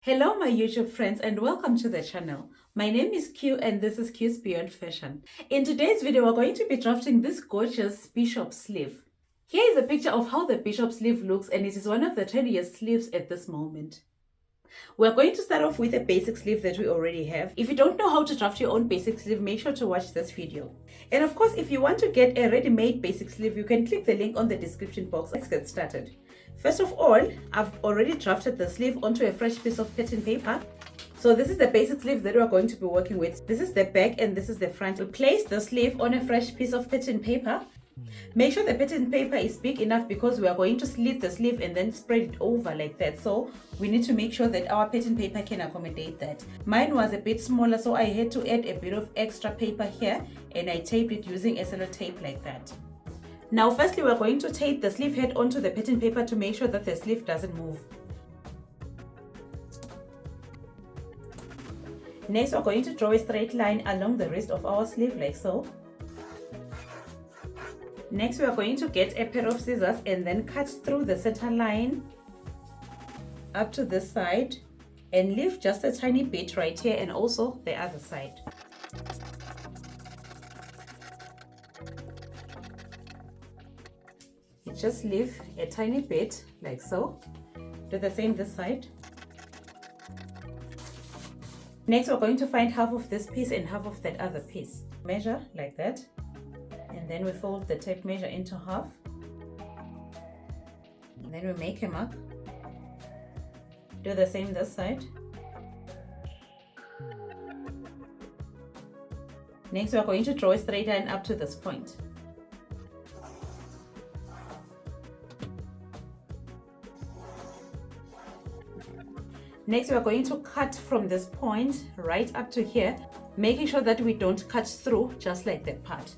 Hello my YouTube friends and welcome to the channel. My name is Q and this is Q's Beyond Fashion. In today's video we're going to be drafting this gorgeous bishop sleeve. Here is a picture of how the bishop sleeve looks and it is one of the trendiest sleeves at this moment. We're going to start off with a basic sleeve that we already have. If you don't know how to draft your own basic sleeve, make sure to watch this video. And of course, if you want to get a ready-made basic sleeve, you can click the link on the description box. Let's get started. First of all, I've already drafted the sleeve onto a fresh piece of pattern paper. So this is the basic sleeve that we're going to be working with. This is the back and this is the front. We place the sleeve on a fresh piece of pattern paper. Make sure the pattern paper is big enough because we are going to slit the sleeve and then spread it over like that. So we need to make sure that our pattern paper can accommodate that. Mine was a bit smaller, so I had to add a bit of extra paper here and I taped it using a cello tape like that. Now firstly, we're going to tape the sleeve head onto the pattern paper to make sure that the sleeve doesn't move. Next, we're going to draw a straight line along the wrist of our sleeve like so. Next, we are going to get a pair of scissors and then cut through the center line up to this side and leave just a tiny bit right here and also the other side. You just leave a tiny bit like so. Do the same this side. Next, we're going to find half of this piece and half of that other piece. Measure like that. And then we fold the tape measure into half. And then we make a mark. Do the same this side. Next, we are going to draw a straight line up to this point. Next, we are going to cut from this point right up to here, making sure that we don't cut through just like that part.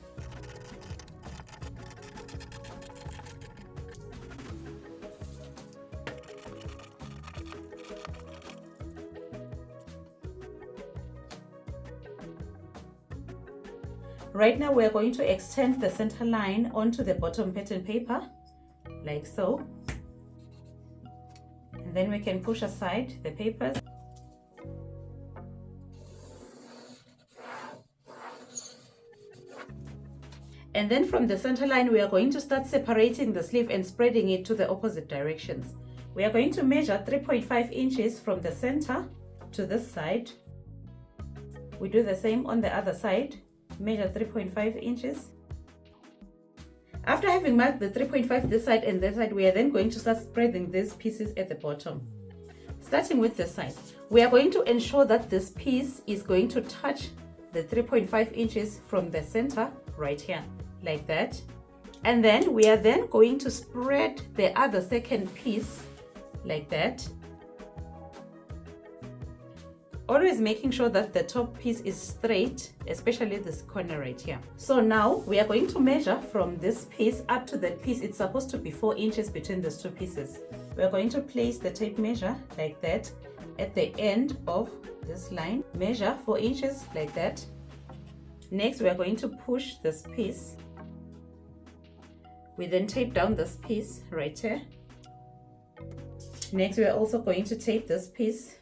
Right now we are going to extend the center line onto the bottom pattern paper, like so. And then we can push aside the papers. And then from the center line, we are going to start separating the sleeve and spreading it to the opposite directions. We are going to measure 3.5 inches from the center to this side. We do the same on the other side. Measure 3.5 inches. After having marked the 3.5 this side and this side, we are then going to start spreading these pieces at the bottom. Starting with this side, we are going to ensure that this piece is going to touch the 3.5 inches from the center right here, like that. And then we are then going to spread the other second piece like that. Always making sure that the top piece is straight, especially this corner right here. So now we are going to measure from this piece up to that piece. It's supposed to be 4 inches between those two pieces. We are going to place the tape measure like that at the end of this line. Measure 4 inches like that. Next, we are going to push this piece. We then tape down this piece right here. Next, we are also going to tape this piece.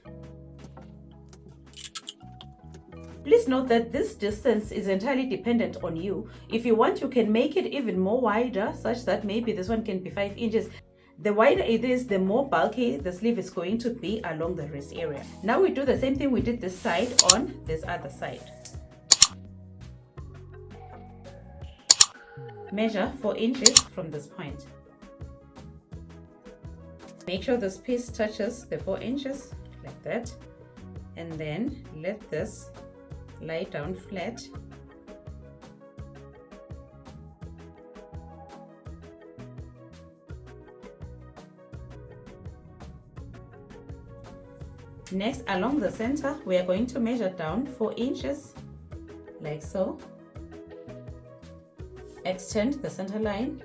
Please note that this distance is entirely dependent on you. If you want, you can make it even more wider, such that maybe this one can be 5 inches. The wider it is, the more bulky the sleeve is going to be along the wrist area. Now we do the same thing we did this side on this other side. Measure 4 inches from this point. Make sure this piece touches the 4 inches like that. And then let this lie down flat. Next, along the center, we are going to measure down 4 inches like so. Extend the center line.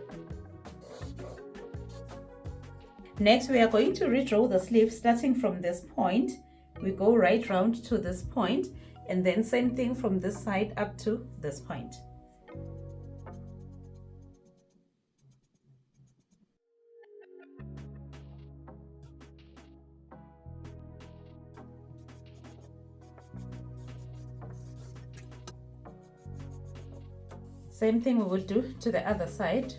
Next, we are going to redraw the sleeve starting from this point. We go right round to this point, and then same thing from this side up to this point. Same thing we will do to the other side.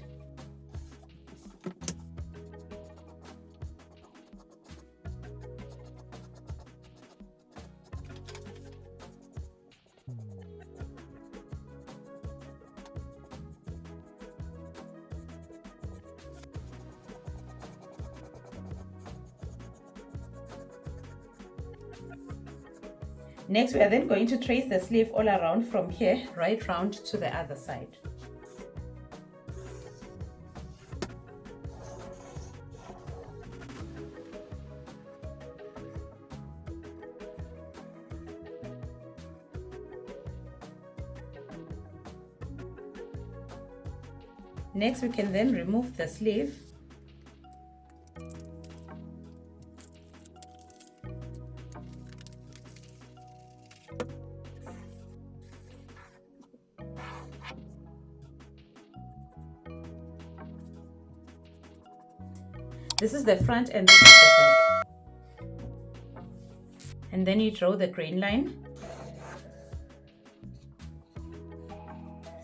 Next, we are then going to trace the sleeve all around from here right round to the other side. Next, we can then remove the sleeve. This is the front and this is the back. And then you draw the grain line.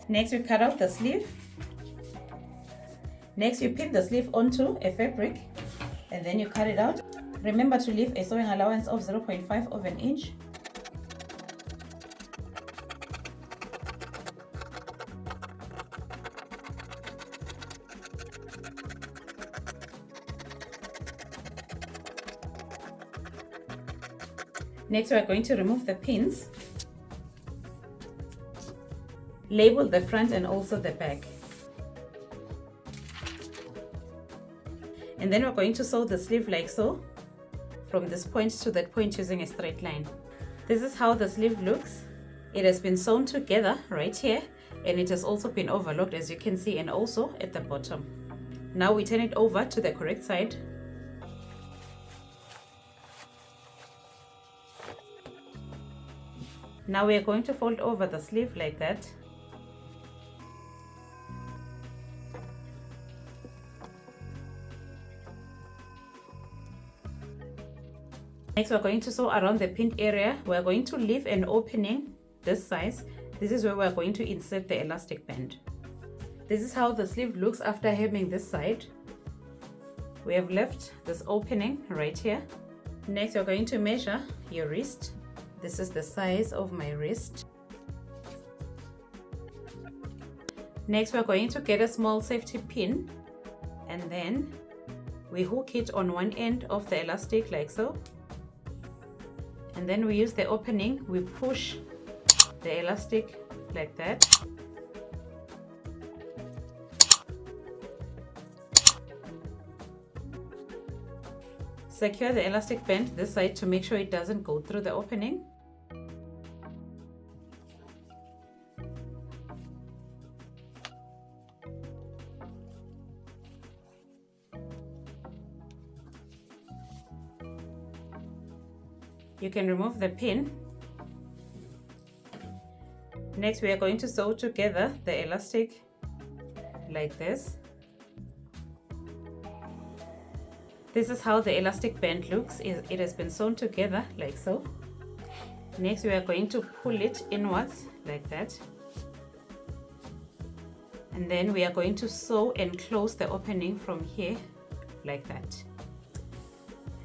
Next, you cut out the sleeve. Next, you pin the sleeve onto a fabric and then you cut it out. Remember to leave a sewing allowance of 0.5 of an inch. Next, we are going to remove the pins. Label the front and also the back. And then we're going to sew the sleeve like so, from this point to that point using a straight line. This is how the sleeve looks. It has been sewn together right here, and it has also been overlocked, as you can see, and also at the bottom. Now we turn it over to the correct side. Now we are going to fold over the sleeve like that. Next, we're going to sew around the pinned area. We're going to leave an opening this size. This is where we're going to insert the elastic band. This is how the sleeve looks after hemming this side. We have left this opening right here. Next, you're going to measure your wrist. This is the size of my wrist. Next, we're going to get a small safety pin and then we hook it on one end of the elastic like so. And then we use the opening, we push the elastic like that. Secure the elastic band this side to make sure it doesn't go through the opening. You can remove the pin. Next, we are going to sew together the elastic like this. This is how the elastic band looks. It has been sewn together like so. Next, we are going to pull it inwards like that. And then we are going to sew and close the opening from here like that.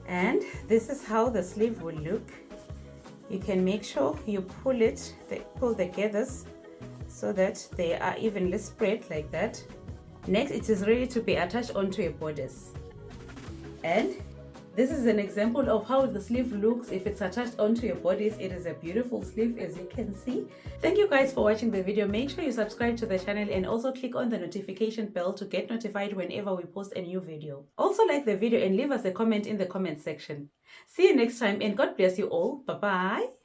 And this is how the sleeve will look. You can make sure you pull the gathers so that they are evenly spread like that. Next, it is ready to be attached onto your bodice. And this is an example of how the sleeve looks if it's attached onto your bodice. It is a beautiful sleeve, as you can see. Thank you guys for watching the video. Make sure you subscribe to the channel and also click on the notification bell to get notified whenever we post a new video. Also like the video and leave us a comment in the comment section. See you next time and God bless you all. Bye bye.